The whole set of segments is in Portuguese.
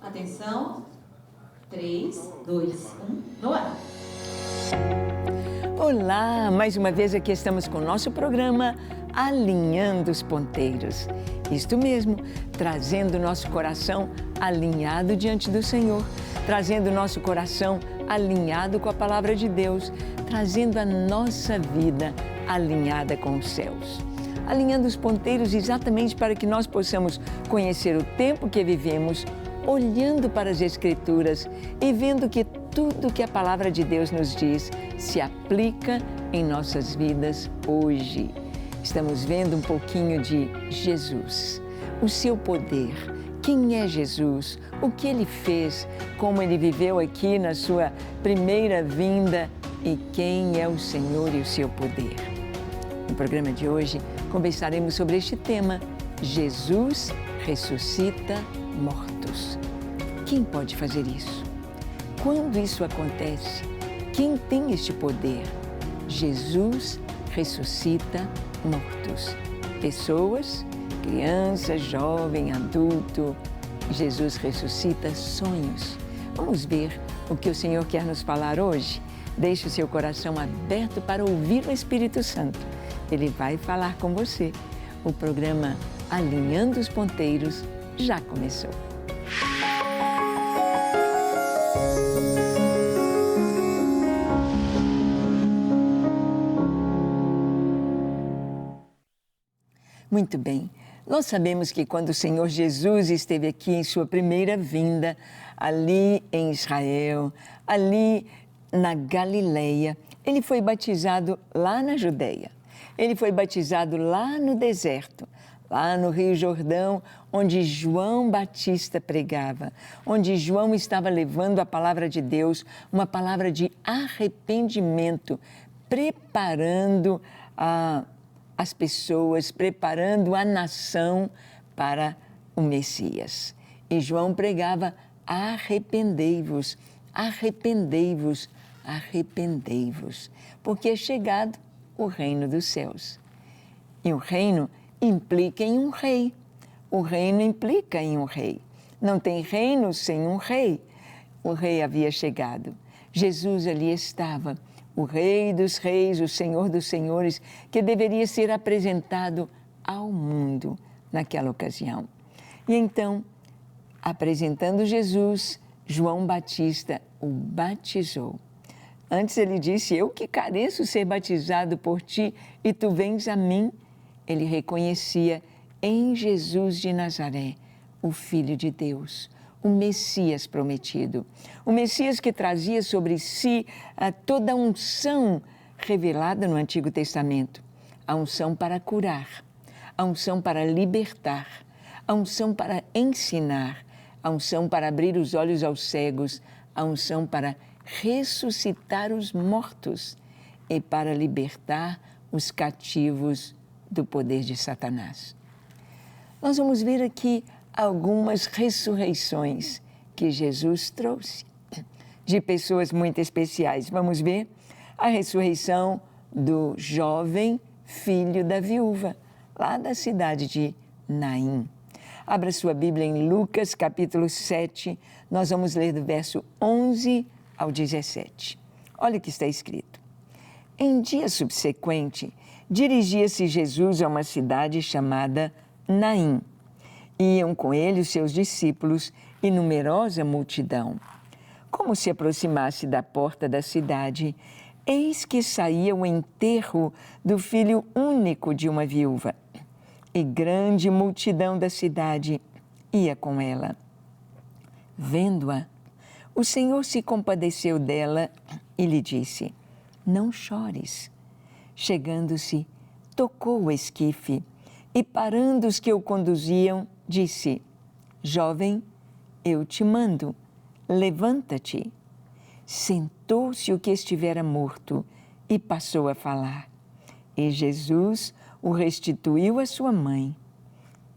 Atenção. 3, 2, 1, no ar. Olá, mais uma vez aqui estamos com o nosso programa Alinhando os Ponteiros. Isto mesmo, trazendo o nosso coração alinhado diante do Senhor, trazendo o nosso coração alinhado com a Palavra de Deus, trazendo a nossa vida alinhada com os céus. Alinhando os ponteiros exatamente para que nós possamos conhecer o tempo que vivemos, olhando para as Escrituras e vendo que tudo que a Palavra de Deus nos diz se aplica em nossas vidas hoje. Estamos vendo um pouquinho de Jesus, o seu poder, quem é Jesus, o que Ele fez, como Ele viveu aqui na sua primeira vinda e quem é o Senhor e o seu poder. No programa de hoje, conversaremos sobre este tema, Jesus ressuscita mortos. Quem pode fazer isso? Quando isso acontece? Quem tem este poder? Jesus ressuscita mortos. Pessoas, crianças, jovem, adulto. Jesus ressuscita sonhos. Vamos ver o que o Senhor quer nos falar hoje? Deixe o seu coração aberto para ouvir o Espírito Santo. Ele vai falar com você. O programa Alinhando os Ponteiros já começou. Muito bem, nós sabemos que quando o Senhor Jesus esteve aqui em sua primeira vinda, ali em Israel, ali na Galileia, ele foi batizado lá na Judeia. Ele foi batizado lá no deserto, lá no Rio Jordão, onde João Batista pregava, onde João estava levando a palavra de Deus, uma palavra de arrependimento, preparando as pessoas, preparando a nação para o Messias. E João pregava: arrependei-vos, arrependei-vos, arrependei-vos, porque é chegado o reino dos céus. E o reino implica em um rei. O reino implica em um rei. Não tem reino sem um rei. O rei havia chegado. Jesus ali estava, o Rei dos Reis, o Senhor dos Senhores, que deveria ser apresentado ao mundo naquela ocasião. E então, apresentando Jesus, João Batista o batizou. Antes ele disse: eu que careço ser batizado por ti e tu vens a mim. Ele reconhecia em Jesus de Nazaré o Filho de Deus, o Messias prometido. O Messias que trazia sobre si toda a unção revelada no Antigo Testamento. A unção para curar, a unção para libertar, a unção para ensinar, a unção para abrir os olhos aos cegos, a unção para ressuscitar os mortos e para libertar os cativos do poder de Satanás. Nós vamos ver aqui algumas ressurreições que Jesus trouxe de pessoas muito especiais. Vamos ver a ressurreição do jovem filho da viúva, lá da cidade de Naim. Abra sua Bíblia em Lucas, capítulo 7, nós vamos ler do verso 11 ao 17. Olha o que está escrito. Em dia subsequente, dirigia-se Jesus a uma cidade chamada Naim. Iam com ele os seus discípulos e numerosa multidão. Como se aproximasse da porta da cidade, eis que saía o enterro do filho único de uma viúva. E grande multidão da cidade ia com ela. Vendo-a, o Senhor se compadeceu dela e lhe disse: não chores. Chegando-se, tocou o esquife e, parando os que o conduziam, disse: jovem, eu te mando, levanta-te. Sentou-se o que estivera morto e passou a falar. E Jesus o restituiu à sua mãe.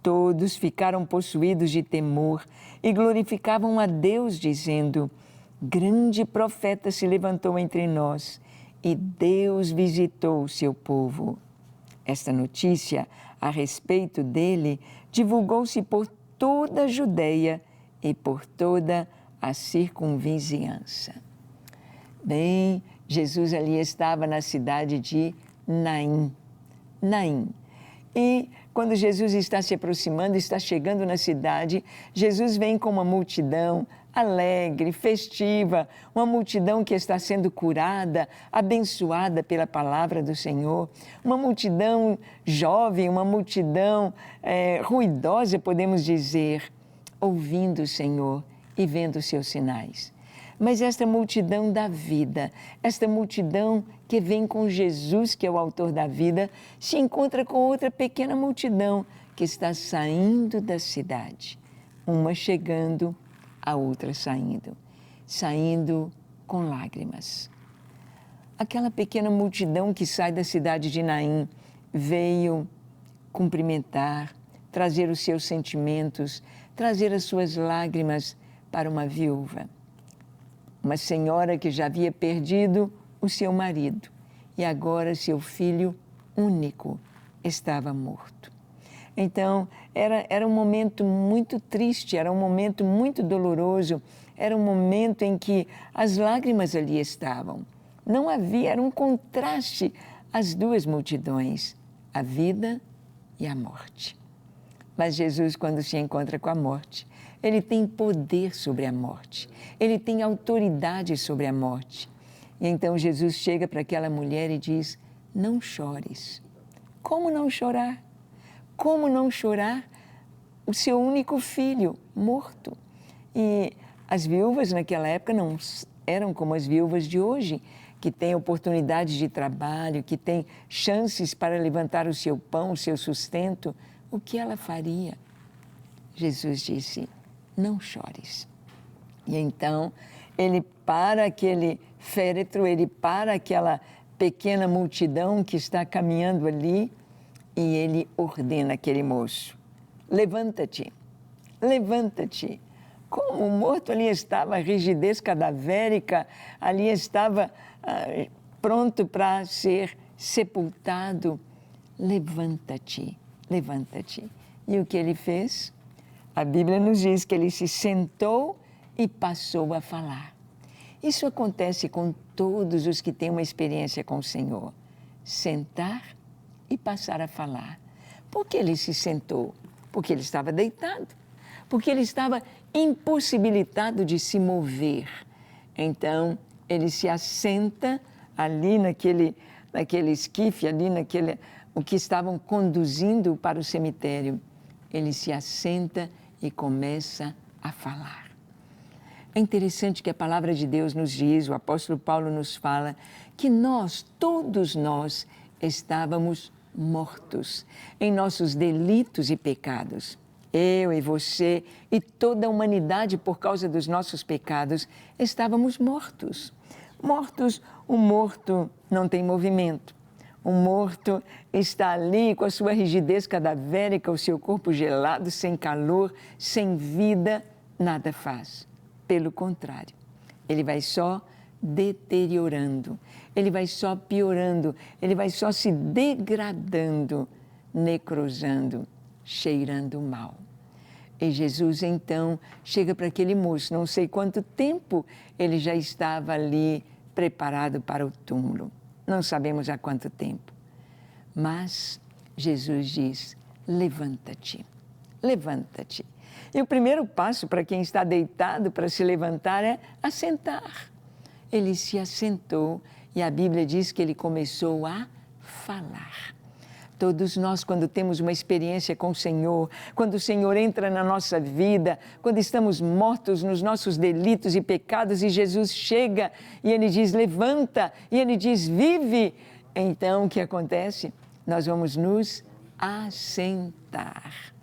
Todos ficaram possuídos de temor e glorificavam a Deus, dizendo: grande profeta se levantou entre nós e Deus visitou o seu povo. Esta notícia a respeito dele divulgou-se por toda a Judeia e por toda a circunvizinhança. Bem, Jesus ali estava na cidade de Naim. Naim. E quando Jesus está se aproximando, está chegando na cidade, Jesus vem com uma multidão alegre, festiva, uma multidão que está sendo curada, abençoada pela palavra do Senhor, uma multidão jovem, uma multidão ruidosa, podemos dizer, ouvindo o Senhor e vendo os seus sinais. Mas esta multidão da vida, esta multidão que vem com Jesus, que é o autor da vida, se encontra com outra pequena multidão que está saindo da cidade. Uma chegando, a outra saindo com lágrimas. Aquela pequena multidão que sai da cidade de Naim veio cumprimentar, trazer os seus sentimentos, trazer as suas lágrimas para uma viúva. Uma senhora que já havia perdido o seu marido e agora seu filho único estava morto. Então, era um momento muito triste, era um momento muito doloroso, era um momento em que as lágrimas ali estavam. Não havia, era um contraste as duas multidões, a vida e a morte. Mas Jesus, quando se encontra com a morte, ele tem poder sobre a morte, ele tem autoridade sobre a morte. E então Jesus chega para aquela mulher e diz: não chores. Como não chorar? Como não chorar o seu único filho morto? E as viúvas naquela época não eram como as viúvas de hoje, que têm oportunidades de trabalho, que têm chances para levantar o seu pão, o seu sustento. O que ela faria? Jesus disse: não chores. E então ele para aquele féretro, ele para aquela pequena multidão que está caminhando ali e ele ordena aquele moço: levanta-te, levanta-te. Como o morto ali estava, rigidez cadavérica, ali estava pronto para ser sepultado. Levanta-te, levanta-te. E o que ele fez? A Bíblia nos diz que ele se sentou e passou a falar. Isso acontece com todos os que têm uma experiência com o Senhor. Sentar e passar a falar. Por que ele se sentou? Porque ele estava deitado. Porque ele estava impossibilitado de se mover. Então, ele se assenta ali naquele esquife, ali o que estavam conduzindo para o cemitério. Ele se assenta e começa a falar. É interessante que a palavra de Deus nos diz, o apóstolo Paulo nos fala, que nós, todos nós, estávamos mortos em nossos delitos e pecados. Eu e você e toda a humanidade, por causa dos nossos pecados, estávamos mortos. Mortos, o morto não tem movimento. O morto está ali com a sua rigidez cadavérica, o seu corpo gelado, sem calor, sem vida, nada faz. Pelo contrário, ele vai só deteriorando, ele vai só piorando, ele vai só se degradando, necrosando, cheirando mal. E Jesus, então, chega para aquele moço, não sei quanto tempo ele já estava ali preparado para o túmulo. Não sabemos há quanto tempo. Mas Jesus diz: levanta-te, levanta-te. E o primeiro passo para quem está deitado para se levantar é assentar. Ele se assentou e a Bíblia diz que ele começou a falar. Todos nós, quando temos uma experiência com o Senhor, quando o Senhor entra na nossa vida, quando estamos mortos nos nossos delitos e pecados e Jesus chega e Ele diz: levanta, e Ele diz: vive. Então, o que acontece? Nós vamos nos assentar.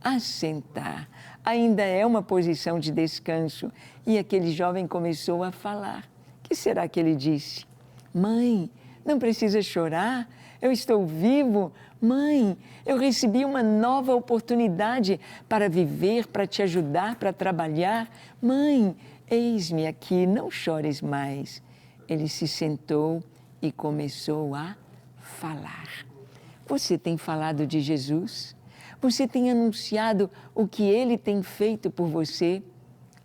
Assentar. Ainda é uma posição de descanso. E aquele jovem começou a falar. O que será que ele disse? Mãe, não precisa chorar. Eu estou vivo. Mãe, eu recebi uma nova oportunidade para viver, para te ajudar, para trabalhar. Mãe, eis-me aqui, não chores mais. Ele se sentou e começou a falar. Você tem falado de Jesus? Você tem anunciado o que Ele tem feito por você?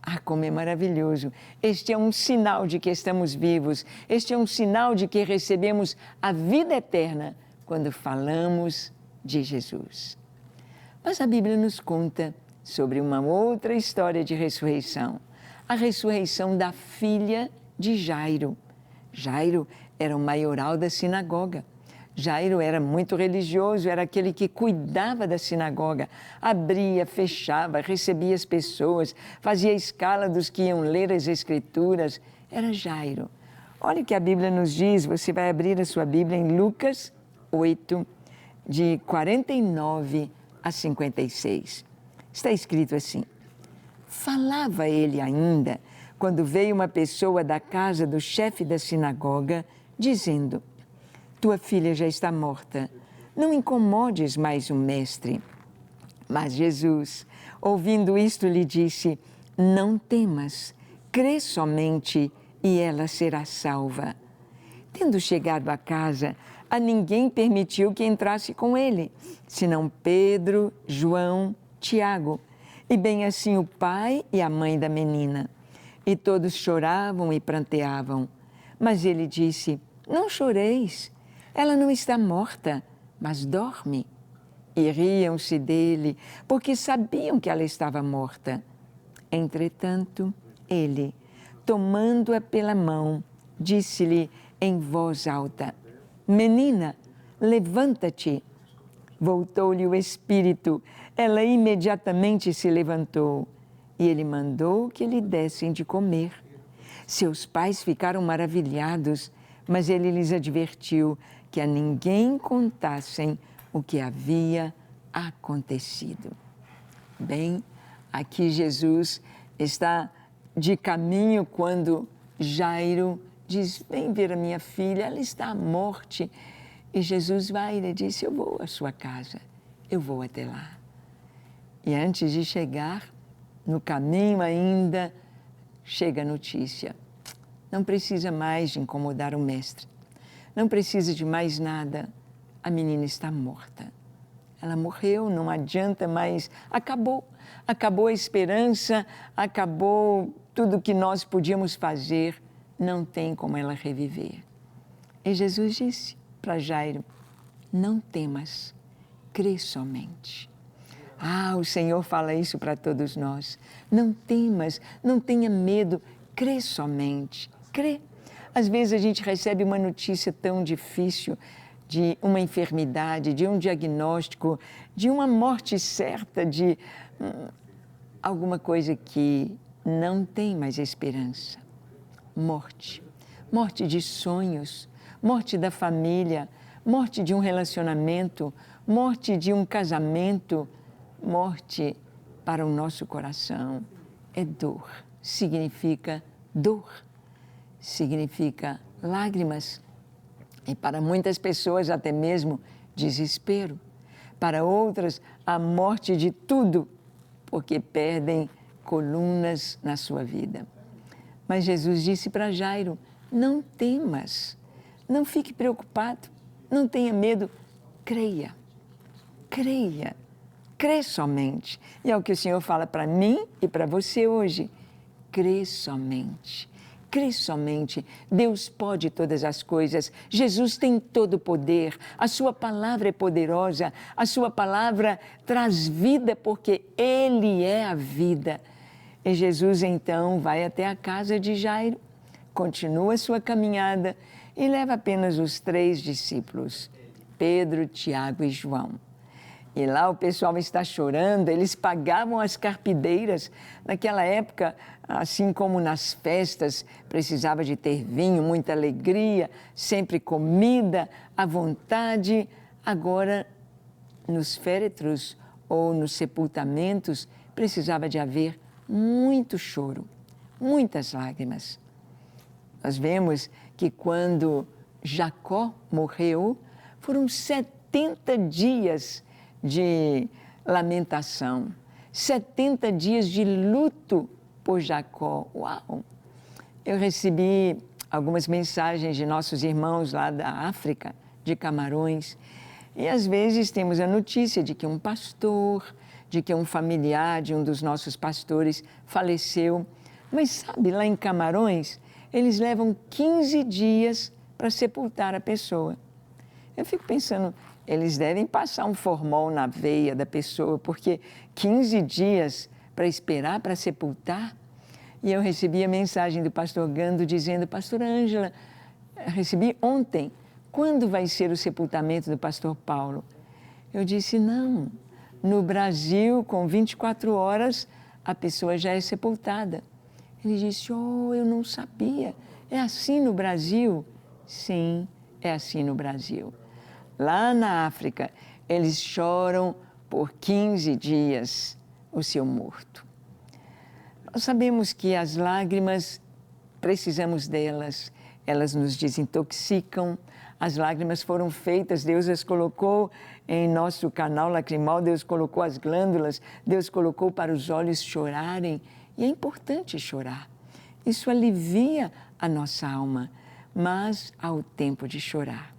Ah, como é maravilhoso! Este é um sinal de que estamos vivos. Este é um sinal de que recebemos a vida eterna quando falamos de Jesus. Mas a Bíblia nos conta sobre uma outra história de ressurreição. A ressurreição da filha de Jairo. Jairo era o maioral da sinagoga. Jairo era muito religioso, era aquele que cuidava da sinagoga, abria, fechava, recebia as pessoas, fazia a escala dos que iam ler as Escrituras. Era Jairo. Olha o que a Bíblia nos diz, você vai abrir a sua Bíblia em Lucas 8, de 49 a 56. Está escrito assim: falava ele ainda, quando veio uma pessoa da casa do chefe da sinagoga, dizendo: tua filha já está morta, não incomodes mais o mestre. Mas Jesus, ouvindo isto, lhe disse: não temas, crê somente e ela será salva. Tendo chegado à casa, a ninguém permitiu que entrasse com ele, senão Pedro, João, Tiago, e bem assim o pai e a mãe da menina. E todos choravam e pranteavam. Mas ele disse: não choreis, ela não está morta, mas dorme. E riam-se dele, porque sabiam que ela estava morta. Entretanto, ele, tomando-a pela mão, disse-lhe em voz alta: menina, levanta-te. Voltou-lhe o espírito, ela imediatamente se levantou, e ele mandou que lhe dessem de comer. Seus pais ficaram maravilhados, mas ele lhes advertiu que a ninguém contassem o que havia acontecido. Bem, aqui Jesus está de caminho quando Jairo diz: vem ver a minha filha, ela está à morte. E Jesus vai e lhe disse: eu vou à sua casa, eu vou até lá. E antes de chegar, no caminho ainda, chega a notícia: não precisa mais de incomodar o mestre, não precisa de mais nada, a menina está morta. Ela morreu, não adianta mais, acabou a esperança, acabou tudo o que nós podíamos fazer, não tem como ela reviver. E Jesus disse para Jairo: não temas, crê somente. Ah, o Senhor fala isso para todos nós. Não temas, não tenha medo, crê somente, crê. Às vezes a gente recebe uma notícia tão difícil de uma enfermidade, de um diagnóstico, de uma morte certa, de alguma coisa que não tem mais esperança. Morte, morte de sonhos, morte da família, morte de um relacionamento, morte de um casamento, morte para o nosso coração é dor, significa dor, significa lágrimas e para muitas pessoas até mesmo desespero, para outras a morte de tudo, porque perdem colunas na sua vida. Mas Jesus disse para Jairo: não temas, não fique preocupado, não tenha medo, creia, creia, crê somente. E é o que o Senhor fala para mim e para você hoje: crê somente. Crê somente, Deus pode todas as coisas, Jesus tem todo o poder, a sua palavra é poderosa, a sua palavra traz vida porque Ele é a vida. E Jesus então vai até a casa de Jairo, continua a sua caminhada e leva apenas os 3 discípulos, Pedro, Tiago e João. E lá o pessoal está chorando, eles pagavam as carpideiras. Naquela época, assim como nas festas, precisava de ter vinho, muita alegria, sempre comida à vontade. Agora, nos féretros ou nos sepultamentos, precisava de haver muito choro, muitas lágrimas. Nós vemos que quando Jacó morreu, foram 70 dias de lamentação, 70 dias de luto por Jacó. Uau! Eu recebi algumas mensagens de nossos irmãos lá da África, de Camarões, E às vezes temos a notícia de que um pastor, de que um familiar de um dos nossos pastores faleceu. Mas sabe, lá em Camarões, eles levam 15 dias para sepultar a pessoa. Eu fico pensando, eles devem passar um formol na veia da pessoa, porque 15 dias para esperar para sepultar. E eu recebi a mensagem do pastor Gando dizendo: pastora Ângela, recebi ontem, quando vai ser o sepultamento do pastor Paulo? Eu disse: não, no Brasil, com 24 horas, a pessoa já é sepultada. Ele disse: oh, eu não sabia, é assim no Brasil? Sim, é assim no Brasil. Lá na África, eles choram por 15 dias o seu morto. Nós sabemos que as lágrimas, precisamos delas, elas nos desintoxicam. As lágrimas foram feitas, Deus as colocou em nosso canal lacrimal, Deus colocou as glândulas, Deus colocou para os olhos chorarem. E é importante chorar. Isso alivia a nossa alma, mas há o tempo de chorar.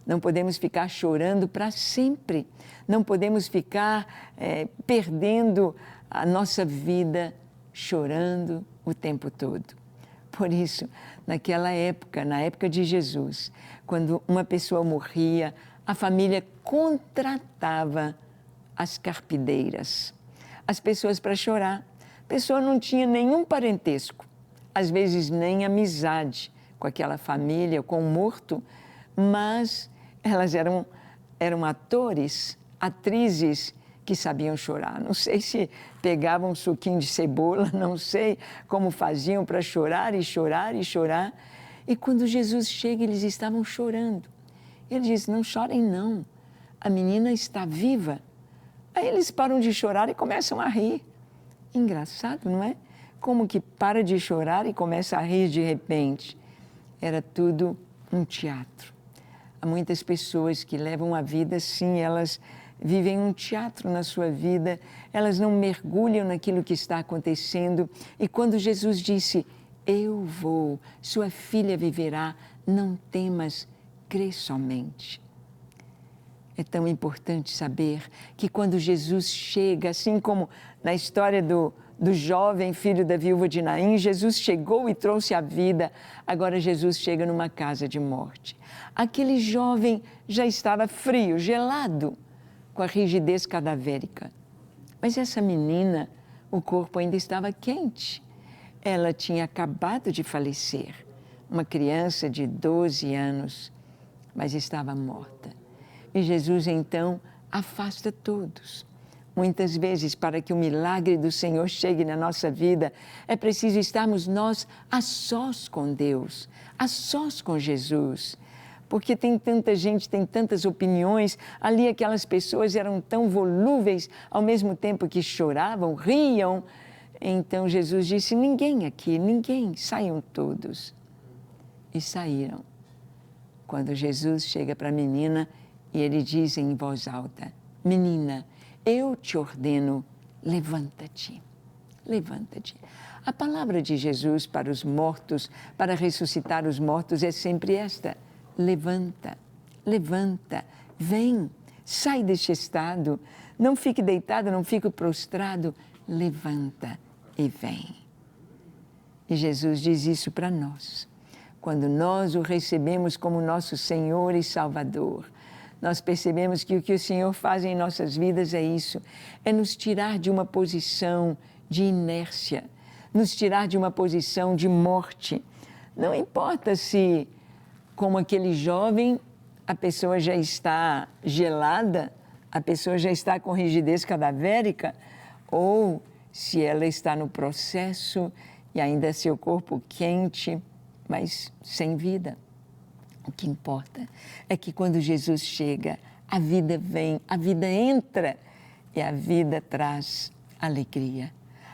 Não podemos ficar chorando para sempre. Não podemos ficar perdendo a nossa vida chorando o tempo todo. Por isso, naquela época, na época de Jesus, quando uma pessoa morria, a família contratava as carpideiras, as pessoas para chorar. A pessoa não tinha nenhum parentesco, às vezes nem amizade com aquela família, com o morto, mas elas eram atores, atrizes que sabiam chorar. Não sei se pegavam um suquinho de cebola, não sei como faziam para chorar e chorar e chorar. E quando Jesus chega, eles estavam chorando. Ele diz: não chorem não, a menina está viva. Aí eles param de chorar e começam a rir. Engraçado, não é? Como que para de chorar e começa a rir de repente. Era tudo um teatro. Há muitas pessoas que levam a vida assim, elas vivem um teatro na sua vida, elas não mergulham naquilo que está acontecendo. E quando Jesus disse: eu vou, sua filha viverá, não temas, crê somente. É tão importante saber que quando Jesus chega, assim como na história do jovem filho da viúva de Naim, Jesus chegou e trouxe a vida. Agora Jesus chega numa casa de morte. Aquele jovem já estava frio, gelado, com a rigidez cadavérica. Mas essa menina, o corpo ainda estava quente. Ela tinha acabado de falecer, uma criança de 12 anos, mas estava morta. E Jesus, então, afasta todos. Muitas vezes, para que o milagre do Senhor chegue na nossa vida, é preciso estarmos nós a sós com Deus, a sós com Jesus. Porque tem tanta gente, tem tantas opiniões. Ali aquelas pessoas eram tão volúveis, ao mesmo tempo que choravam, riam. Então Jesus disse: ninguém aqui, ninguém, saiam todos. E saíram. Quando Jesus chega para a menina e ele diz em voz alta: menina, eu te ordeno, levanta-te, levanta-te. A palavra de Jesus para os mortos, para ressuscitar os mortos, é sempre esta: levanta, levanta, vem, sai deste estado, não fique deitado, não fique prostrado, levanta e vem. E Jesus diz isso para nós. Quando nós o recebemos como nosso Senhor e Salvador, nós percebemos que o que o Senhor faz em nossas vidas é isso, é nos tirar de uma posição de inércia, nos tirar de uma posição de morte. Não importa se, como aquele jovem, a pessoa já está gelada, a pessoa já está com rigidez cadavérica, ou se ela está no processo e ainda é seu corpo quente, mas sem vida. O que importa é que quando Jesus chega, a vida vem, a vida entra e a vida traz alegria,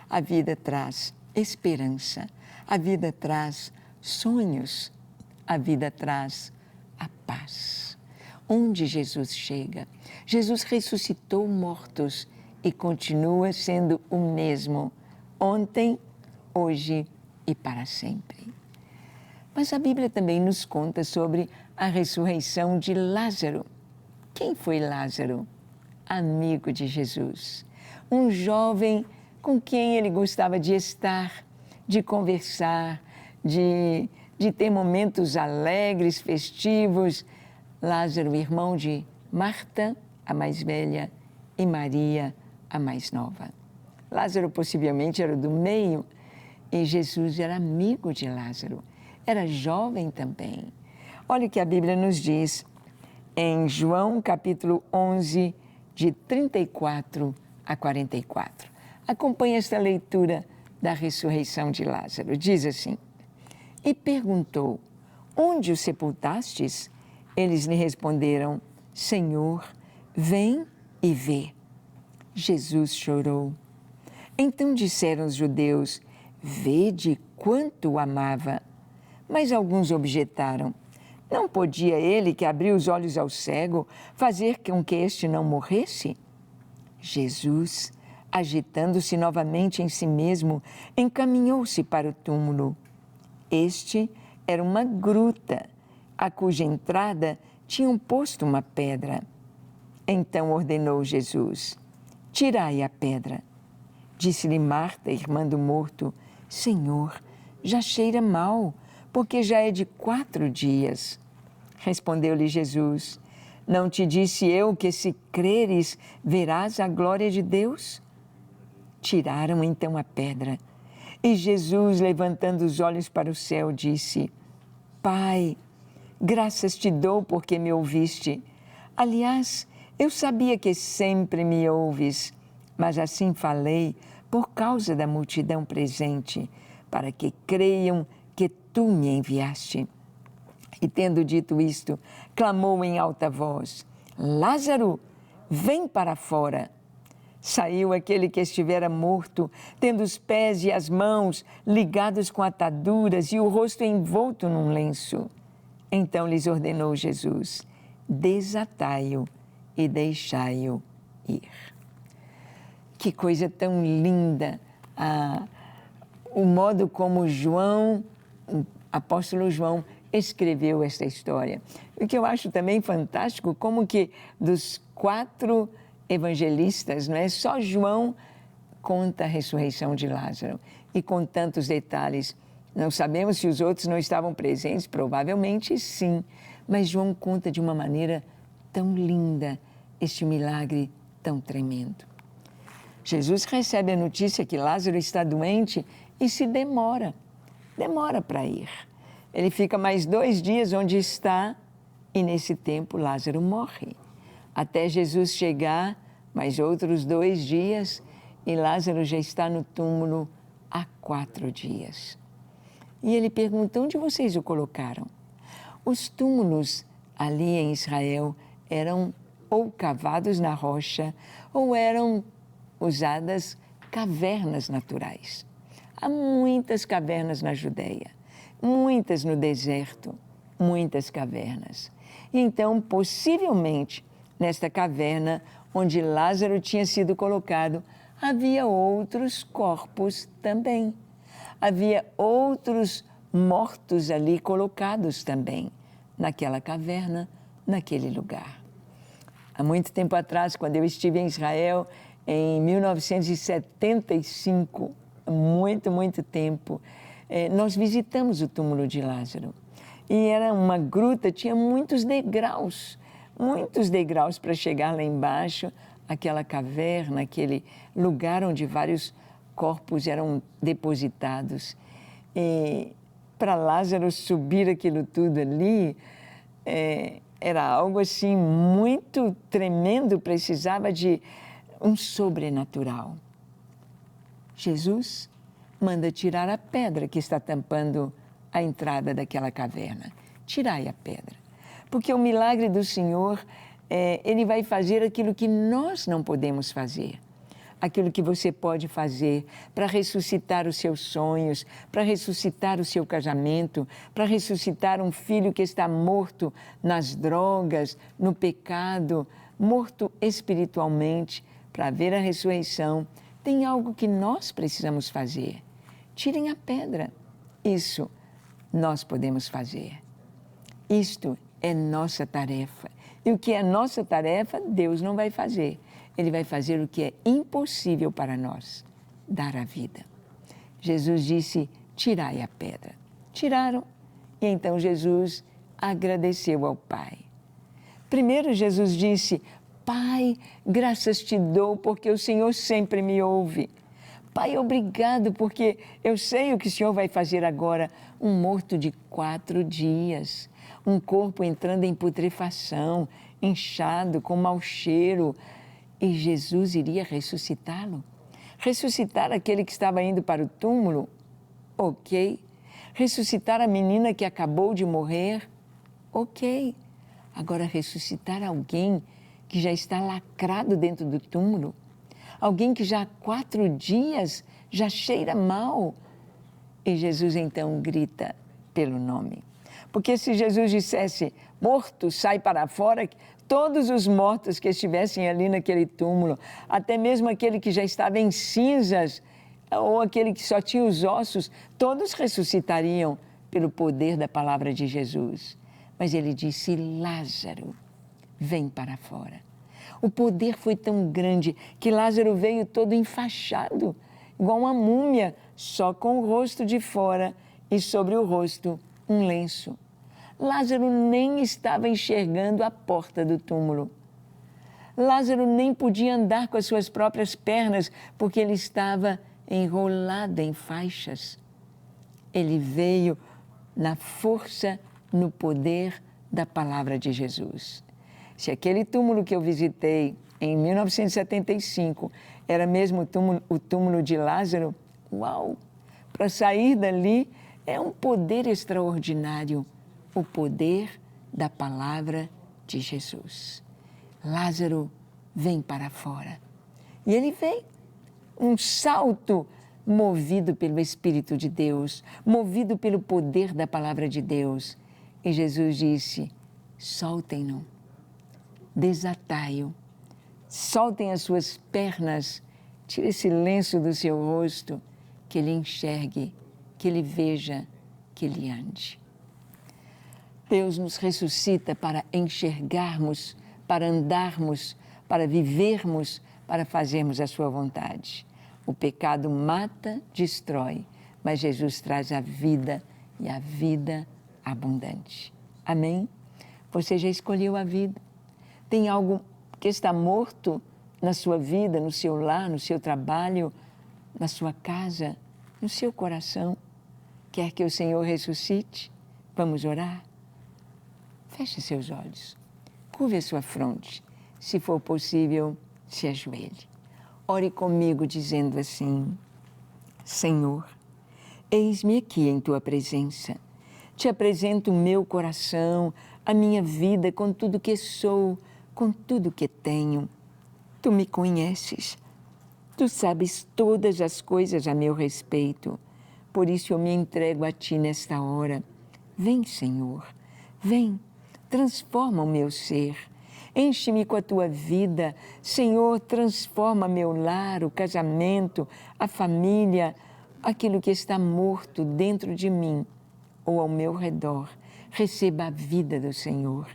a vida traz esperança, a vida traz sonhos, a vida traz a paz. Onde Jesus chega, Jesus ressuscitou mortos e continua sendo o mesmo ontem, hoje e para sempre. Mas a Bíblia também nos conta sobre a ressurreição de Lázaro. Quem foi Lázaro? Amigo de Jesus. Um jovem com quem ele gostava de estar, de conversar, de ter momentos alegres, festivos. Lázaro, irmão de Marta, a mais velha, e Maria, a mais nova. Lázaro possivelmente era do meio e Jesus era amigo de Lázaro. Era jovem também. Olha o que a Bíblia nos diz em João capítulo 11, de 34 a 44. Acompanhe esta leitura da ressurreição de Lázaro. Diz assim: E perguntou, onde o sepultastes? Eles lhe responderam, Senhor, vem e vê. Jesus chorou. Então disseram os judeus, vede quanto o amava. Mas alguns objetaram, não podia ele, que abriu os olhos ao cego, fazer com que este não morresse? Jesus, agitando-se novamente em si mesmo, encaminhou-se para o túmulo. Este era uma gruta, a cuja entrada tinham posto uma pedra. Então ordenou Jesus, tirai a pedra. Disse-lhe Marta, irmã do morto, Senhor, já cheira mal, porque já é de 4 dias. Respondeu-lhe Jesus, não te disse eu que se creres, verás a glória de Deus? Tiraram então a pedra. E Jesus, levantando os olhos para o céu, disse, Pai, graças te dou porque me ouviste. Aliás, eu sabia que sempre me ouves, mas assim falei por causa da multidão presente, para que creiam que tu me enviaste. E tendo dito isto, clamou em alta voz, Lázaro, vem para fora. Saiu aquele que estivera morto, tendo os pés e as mãos ligados com ataduras e o rosto envolto num lenço. Então lhes ordenou Jesus, desatai-o e deixai-o ir. Que coisa tão linda! O modo como João, o apóstolo João, escreveu esta história. O que eu acho também fantástico, como que dos 4 evangelistas, não é? Só João conta a ressurreição de Lázaro. E com tantos detalhes, não sabemos se os outros não estavam presentes, provavelmente sim, mas João conta de uma maneira tão linda este milagre tão tremendo. Jesus recebe a notícia que Lázaro está doente e se demora para ir. Ele fica mais 2 dias onde está e nesse tempo Lázaro morre. Até Jesus chegar, mais outros 2 dias e Lázaro já está no túmulo há 4 dias. E ele pergunta, onde vocês o colocaram? Os túmulos ali em Israel eram ou cavados na rocha ou eram usadas cavernas naturais. Há muitas cavernas na Judéia, muitas no deserto, muitas cavernas. Então, possivelmente, nesta caverna onde Lázaro tinha sido colocado, havia outros corpos também. Havia outros mortos ali colocados também, naquela caverna, naquele lugar. Há muito tempo atrás, quando eu estive em Israel, em 1975, muito tempo, nós visitamos o túmulo de Lázaro. E era uma gruta, tinha muitos degraus para chegar lá embaixo, aquela caverna, aquele lugar onde vários corpos eram depositados. E para Lázaro subir aquilo tudo ali, era algo assim muito tremendo, precisava de um sobrenatural. Jesus manda tirar a pedra que está tampando a entrada daquela caverna. Tirai a pedra. Porque o milagre do Senhor, Ele vai fazer aquilo que nós não podemos fazer. Aquilo que você pode fazer para ressuscitar os seus sonhos, para ressuscitar o seu casamento, para ressuscitar um filho que está morto nas drogas, no pecado, morto espiritualmente, para ver a ressurreição. Tem algo que nós precisamos fazer. Tirem a pedra. Isso nós podemos fazer. Isto é nossa tarefa. E o que é nossa tarefa, Deus não vai fazer. Ele vai fazer o que é impossível para nós, dar a vida. Jesus disse, tirai a pedra. Tiraram. E então Jesus agradeceu ao Pai. Primeiro Jesus disse, Pai, graças te dou porque o Senhor sempre me ouve. Pai, obrigado porque eu sei o que o Senhor vai fazer agora. Um morto de 4 dias, um corpo entrando em putrefação, inchado, com mau cheiro. E Jesus iria ressuscitá-lo. Ressuscitar aquele que estava indo para o túmulo? Ok. Ressuscitar a menina que acabou de morrer? Ok. Agora ressuscitar alguém que já está lacrado dentro do túmulo? Alguém que já há 4 dias já cheira mal? E Jesus então grita pelo nome. Porque se Jesus dissesse, morto, sai para fora, todos os mortos que estivessem ali naquele túmulo, até mesmo aquele que já estava em cinzas, ou aquele que só tinha os ossos, todos ressuscitariam pelo poder da palavra de Jesus. Mas ele disse, Lázaro, vem para fora. O poder foi tão grande que Lázaro veio todo enfaixado, igual uma múmia, só com o rosto de fora e sobre o rosto um lenço. Lázaro nem estava enxergando a porta do túmulo. Lázaro nem podia andar com as suas próprias pernas, porque ele estava enrolado em faixas. Ele veio na força, no poder da palavra de Jesus. Se aquele túmulo que eu visitei em 1975 era mesmo o túmulo de Lázaro, uau! Para sair dali é um poder extraordinário, o poder da palavra de Jesus. Lázaro, vem para fora. E ele vem, um salto movido pelo Espírito de Deus, movido pelo poder da palavra de Deus. E Jesus disse, soltem-no, desatai-o, soltem as suas pernas, tire esse lenço do seu rosto, que ele enxergue, que ele veja, que ele ande. Deus nos ressuscita para enxergarmos, para andarmos, para vivermos, para fazermos a sua vontade. O pecado mata, destrói, mas Jesus traz a vida e a vida abundante. Amém? Você já escolheu a vida? Tem algo que está morto na sua vida, no seu lar, no seu trabalho, na sua casa, no seu coração? Quer que o Senhor ressuscite? Vamos orar? Feche seus olhos, curve a sua fronte, se for possível, se ajoelhe. Ore comigo dizendo assim, Senhor, eis-me aqui em Tua presença. Te apresento o meu coração, a minha vida com tudo que sou, com tudo que tenho. Tu me conheces, Tu sabes todas as coisas a meu respeito. Por isso eu me entrego a Ti nesta hora. Vem, Senhor, vem, transforma o meu ser. Enche-me com a Tua vida. Senhor, transforma meu lar, o casamento, a família, aquilo que está morto dentro de mim ou ao meu redor. Receba a vida do Senhor.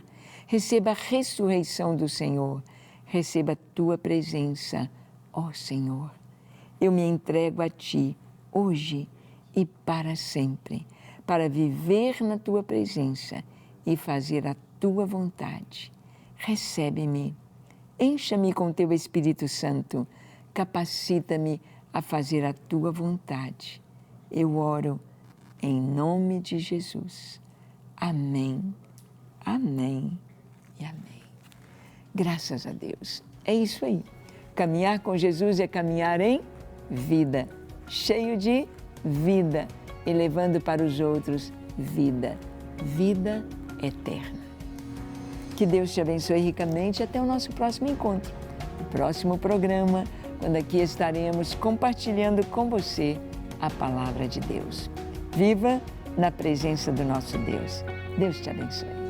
Receba a ressurreição do Senhor. Receba a Tua presença, ó Senhor. Eu me entrego a Ti, hoje e para sempre, para viver na Tua presença e fazer a Tua vontade. Recebe-me, encha-me com Teu Espírito Santo, capacita-me a fazer a Tua vontade. Eu oro em nome de Jesus. Amém, amém e amém. Graças a Deus. É isso aí. Caminhar com Jesus é caminhar em vida, cheio de vida e levando para os outros vida, vida eterna. Que Deus te abençoe ricamente até o nosso próximo encontro, o próximo programa, quando aqui estaremos compartilhando com você a palavra de Deus. Viva na presença do nosso Deus. Deus te abençoe.